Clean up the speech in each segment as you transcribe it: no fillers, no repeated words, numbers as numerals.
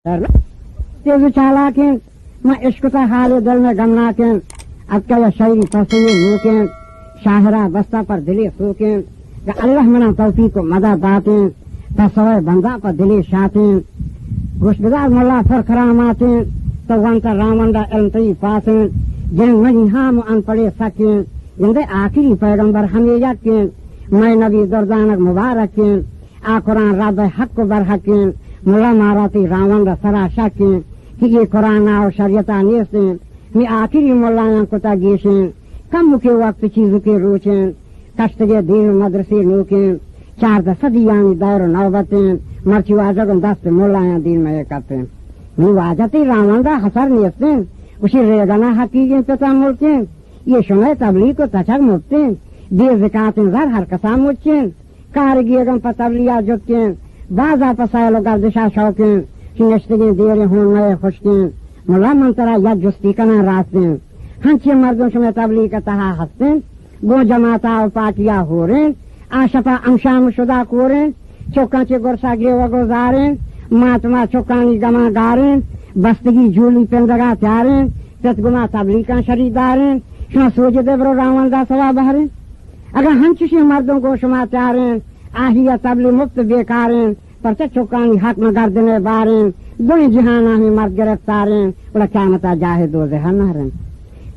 तेज चालाकें मैं इश्क का हाल दिल में गमनाकें अब क्या शायरी तस्वीर नूकें शाहरा बस्ता पर दिले सूकें अल्लाह मना तौफीक को मदा बातें तस्वर बंदा पर दिले शातें गुशगदार मुल्ला फरखरामातें तो वंता रामंदा इल्मतई पासें जिन मनी हाम अनपढ़े सकें जिंदे आखिरी पैगंबर हमें यकीन मैं नबी दर्दानक मुबारक आ कुरान रब हक को बरहकें मुला माराती रावण सरा शकें कि ये कुरान और शरीयता नेसें मैं आखिरी मुल्ला कुता गेशें कम के वक्त चीजों के रोचें कष्ट के दिन मदरसे नोकें चार दसदियानी दौर नौबतें मर्ची वाजग दस्त मुल्ला दिन में करते मैं वाजती रावण दा हसर नेसें उसी रेगना हकीकत पता मुल्कें ये शुमे तबलीग को तचक मुफ्तें दे ज़कातें ज़र हर कसा मुच्चें कारगियगम पर तबलिया जुटकें बाजा पसायलो गर्दिशा शौकें शिनश्तगें देरे हों नए खुशकें मुला मंतरा या जुस्ती कना रास्तें हंचे मर्दों शुमे तबलीग का तहा हस्तें गो जमाता और पाटिया हो रहे आशपा अंशाम शुदा कोरें चौका चे गुरसा गेवा गुजारें मातमा चौकानी गमा गारें बस्तगी झूली पेंदगा त्यारें तत्गुमा तबलीग का शरीदारें शुमा सोचे देवरो रावण दा सवा बहरें अगर हंचुशी मर्दों को शुमा त्यारें आहिया तबली मुफ्त बेकारें पर चौकानी हक में गर्दने बारें दुई जहाना में मर्द गिरफ्तारें बोला क्या मता जाहे दो जहानारें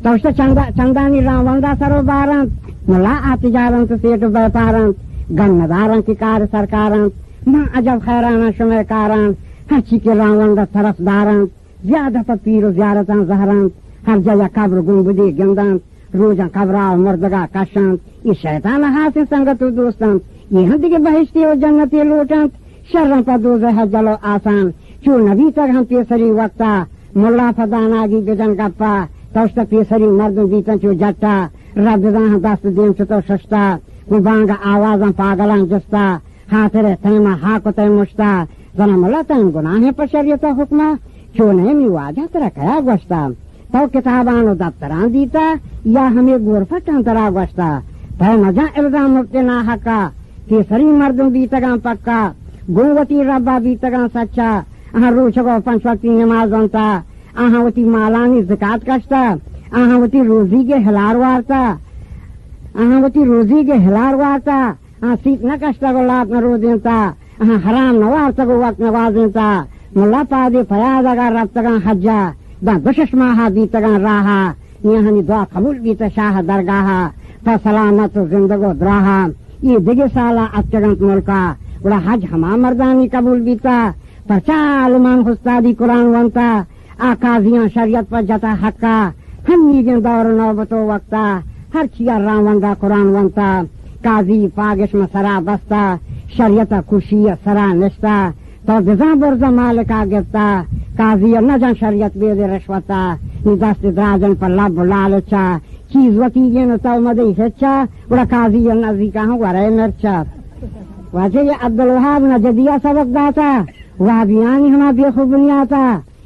तो उससे चंदानी रावण दा सरो बारं मुला आती जारं तो सेठ व्यापारं गन्नदारं की कार सरकारं मां अजब खैराना शुमे कारं हंची के रावण दा तरफदारं ज्यादा पर पीरो ज़ियारतां ज़हरं हर जगह कब्र गुंबदी गिंदन रोजा कबरा मुर्दगा कशन ये शैतान हाथ संगत दोस्तन ये हंदी के बहिश्ती और जन्नती लूटन शर्रं पर दोज़ह जलो आसान चू नबी तक हम पेसरी वक्ता मुल्ला फदानागी बिजन गप्पा तौस्त पेसरी मर्द बीतन चू जट्टा रबदा दस्त देम चुतो सस्ता कुबांगा आवाज़ं पागलां जस्ता हाथरे तैमा हाको तै मुश्ता जना मुल्ला तैम गुनाहे पर शरीयता हुक्मा चू नहीं मी वाजा तेरा कया गोश्ता तो किताबानो दफ्तरां दीता या हमें गोरफटां तरा गोश्ता तो मजा इल्जाम मुफ्ते ना हका केसरी मर्दों बीतगा पक्का गुणवती रब्बा बीतगा सच्चा अहाँ रोचगो पंच वक्ती नमाज बनता अहाँ वती मालानी ज़कात कष्टा अहाँ वती रोजी के हिलार वारता अहाँ वती रोजी के हिलार वारता अहाँ सीट न कष्टा को लात न रो देता अहाँ हराम न वारता को वक्त नवाज देता मुल्ला पादे फयाद अगर रब्तगा हज्जा दा दुशश माहा बीतगा राहा यहाँ दुआ कबूल बीत शाह दरगाहा तो सलामत जिंदगो द्राहा ये दिगे साला अचगंत मुल्का बड़ा हज हमा मर्दानी कबूल बीता पर चालमान हुस्तादी कुरान वंता आकाजियां शरीयत पर जता हक्का हम नीगे दौर नौबतो वक्ता हर चिया रावण दा कुरान वंता काजी पागिश में सरा बस्ता शरीयत खुशी सरा निस्ता तो दिजा बुर्जा मालिका गिरता काजी न जन शरीयत बेदे रश्वता दस्त द्राजन पर लब लालचा चीज वती ये न तो मदई सच्चा बड़ा काजी नजीका हूँ वरे मिर्चा वैसे ये अब्दुल वहाब न जदिया सबक दाता वह बियानी हमा बेखूब बुनियाता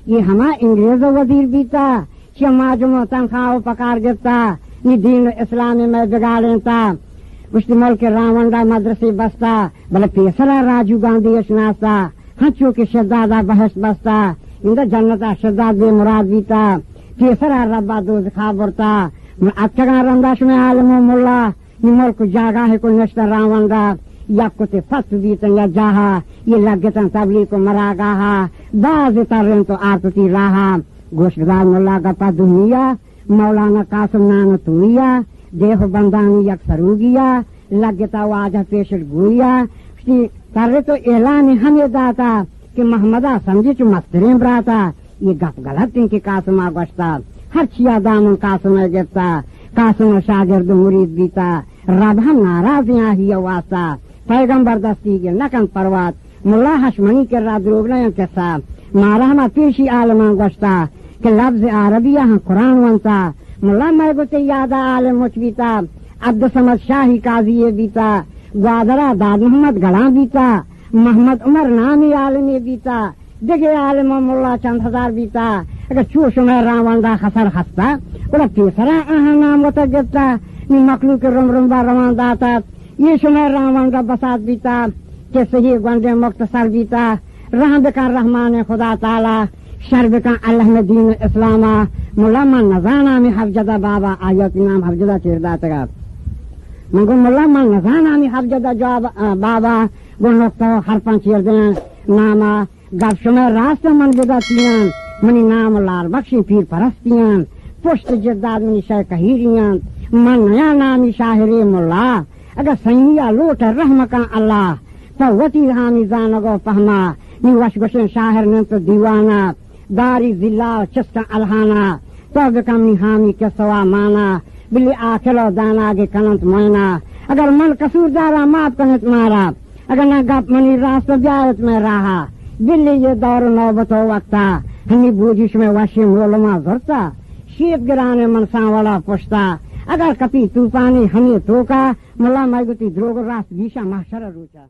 ये हमा अंग्रेज वजीर बीता शमाजुमो तनख्वाह पकार गिरता ये दीन इस्लामी में बिगाड़ता उसके मुल्क के रावण दा मदरसे बसता भले पेसरा राजीव गांधी असनास्ता हंचो के शहजादा बहस बसता इंदा जन्नता शहजाद बे मुराद बीता पेसरा रब्बा दोज खाबरता अच्छा रंदाश में आलमो मुल्ला ये मुल्क जागा है कोई नश्ता रावण दा या कुछ फस बीतन या जाहा ये लगतन तबलीग को मरा गाहा बाज तरन तो आरती राहा गोशगदार मुल्ला गपा दुनिया मौलाना कासिम नानो तुनिया देह बंदानी यक सरूगिया लगता वाजा पेश गुइया करे तो एलान हमें दाता कि महमदा समझे चु मस्तरें बराता ये गप गलत इनके कासिमा गश्ता हर छिया दामन कासिम गिरता कासिम शागिर्द मुरीद बीता रब हम नाराज यहाँ ही वास्ता पैगम्बर दस्ती के नकन परवात मुल्ला हशमनी के राद्रोगन के साथ मारा हम पेशी आलमान गश्ता के लफ्ज अरबिया हम कुरान वंता मुल्ला महबूते यादा आलम मुचबीता अब्द समद शाही काजी बीता ग्वादरा दाद मोहम्मद गला बीता मोहम्मद उमर नामी आलमी बीता जगे आलम मुल्ला चंद हजार बीता अगर चूश में रावण दा खसर हंसता बोला तीसरा अहा नाम वत गिरता नी मखलूक के रुमरुम्बा रवान दाता ये शुमे रावण दा बसात बीता के सही गंदे मुख्तसर बीता رحم بکن رحمان خدا تعالی شر بکن اللہ میں دین اسلامہ ملا من نزانا می حفظہ بابا آیت نام حفظہ چیردہ تگا منگو ملا من نزانا می حفظہ جواب بابا گن نقطہ حرفان چیردین ناما گف شمع راست من بدتیان منی نام لال بخشی پیر پرستیان پشت جداد منی شہ کہیریان من نیا نامی شاہری ملا اگر سنگیا لوٹ رحم کن اللہ تو وطی حامی زانگو پہما نی وش گشن شاہر نمت دیوانا داری ذلہ چسکن الہانا تو بکم نی حامی کے سوا مانا بلی آکلو دانا گے کنت موینا اگر من قصور دارا مات کنت مارا اگر نہ گپ منی راست بیارت میں رہا بلی یہ دور نوبت و وقتا ہمی بوجش میں وشی مولما زرتا شیط گرانے منسان والا پشتا اگر کپی توپانی ہمیں توکا ملا مائگتی دروگ راست گیشا محشر روچا